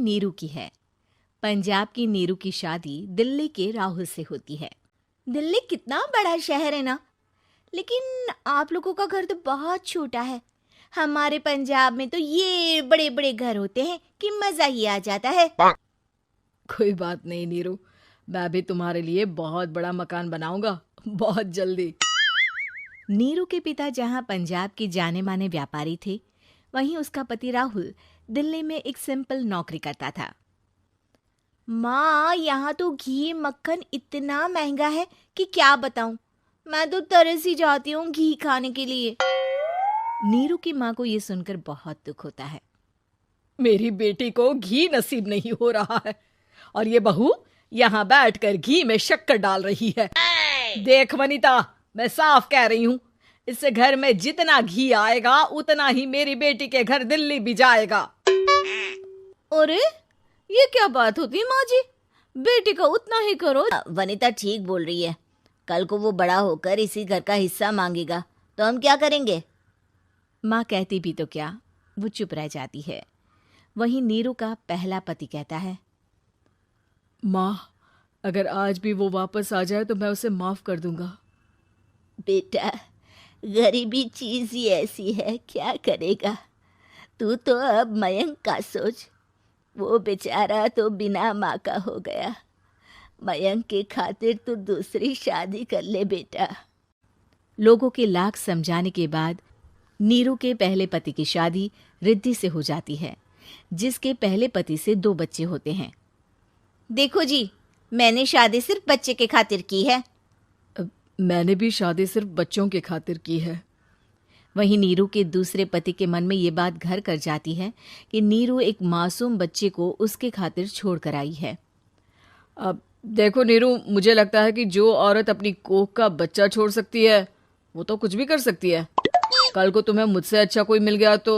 नीरू की है। पंजाब की नीरू की शादी दिल्ली के राहुल से होती है। दिल्ली कितना बड़ा शहर है ना, लेकिन आप लोगों का घर तो बहुत छोटा है। हमारे पंजाब में तो ये बड़े बड़े घर होते हैं कि मजा ही आ जाता है। कोई बात नहीं नीरू, मैं भी तुम्हारे लिए बहुत बड़ा मकान बनाऊंगा, बहुत जल्दी। नीरू के पिता जहां पंजाब के जाने माने व्यापारी थे, वहीं उसका पति राहुल दिल्ली में एक सिंपल नौकरी करता था। माँ, यहाँ तो घी मक्खन इतना महंगा है कि क्या बताऊं। मैं तो तरस ही जाती हूँ घी खाने के लिए। नीरू की माँ को ये सुनकर बहुत दुख होता है। मेरी बेटी को घी नसीब नहीं हो रहा है और ये बहू यहाँ बैठकर घी में शक्कर डाल रही है। देख वनिता, मैं साफ कह रही हूँ, इससे घर में जितना घी आएगा उतना ही मेरी बेटी के घर दिल्ली भी जाएगा। अरे, ये क्या बात होती है माँ जी? बेटी का उतना ही करो। वनिता ठीक बोल रही है। कल को वो बड़ा होकर इसी घर का हिस्सा मांगेगा तो हम क्या करेंगे? माँ कहती भी तो क्या, वो चुप रह जाती है। वहीं नीरू का पहला पति कहता है, माँ, अगर आज भी वो वापस आ जाए तो मैं उसे माफ कर दूंगा। बेटा, गरीबी चीज ही ऐसी है, क्या करेगा। तू तो अब मयंक का सोच। वो बेचारा तो बिना माँ का हो गया। मयंक के खातिर तू दूसरी शादी कर ले बेटा। लोगों के लाख समझाने के बाद नीरू के पहले पति की शादी रिद्धि से हो जाती है, जिसके पहले पति से 2 बच्चे होते हैं। देखो जी, मैंने शादी सिर्फ बच्चे के खातिर की है। मैंने भी शादी सिर्फ बच्चों के खातिर की है। वहीं नीरू के दूसरे पति के मन में ये बात घर कर जाती है कि नीरू एक मासूम बच्चे को उसके खातिर छोड़ कर आई है। अब देखो नीरू, मुझे लगता है कि जो औरत अपनी कोख का बच्चा छोड़ सकती है वो तो कुछ भी कर सकती है। कल को तुम्हें मुझसे अच्छा कोई मिल गया तो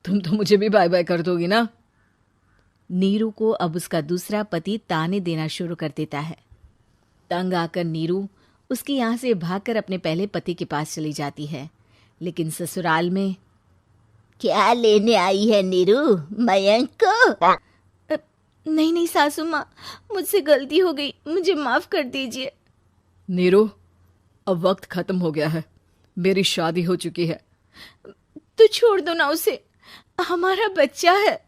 तुम तो मुझे भी बाय बाय कर दोगी ना। नीरू को अब उसका दूसरा पति ताने देना शुरू कर देता है। तंग आकर नीरू उसके यहाँ से भागकर अपने पहले पति के पास चली जाती है, लेकिन ससुराल में क्या लेने आई है नीरू, मयंक को? नहीं नहीं सासू माँ, मुझसे गलती हो गई, मुझे माफ कर दीजिए। नीरू, अब वक्त खत्म हो गया है, मेरी शादी हो चुकी है। तो छोड़ दो ना उसे, हमारा बच्चा है।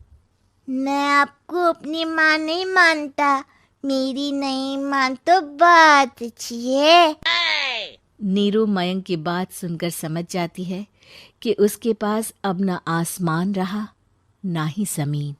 मैं आपको अपनी माँ नहीं मानता। मेरी नहीं मान तो बात अच्छी है। नीरू मयंक की बात सुनकर समझ जाती है कि उसके पास अब न आसमान रहा ना ही जमीन।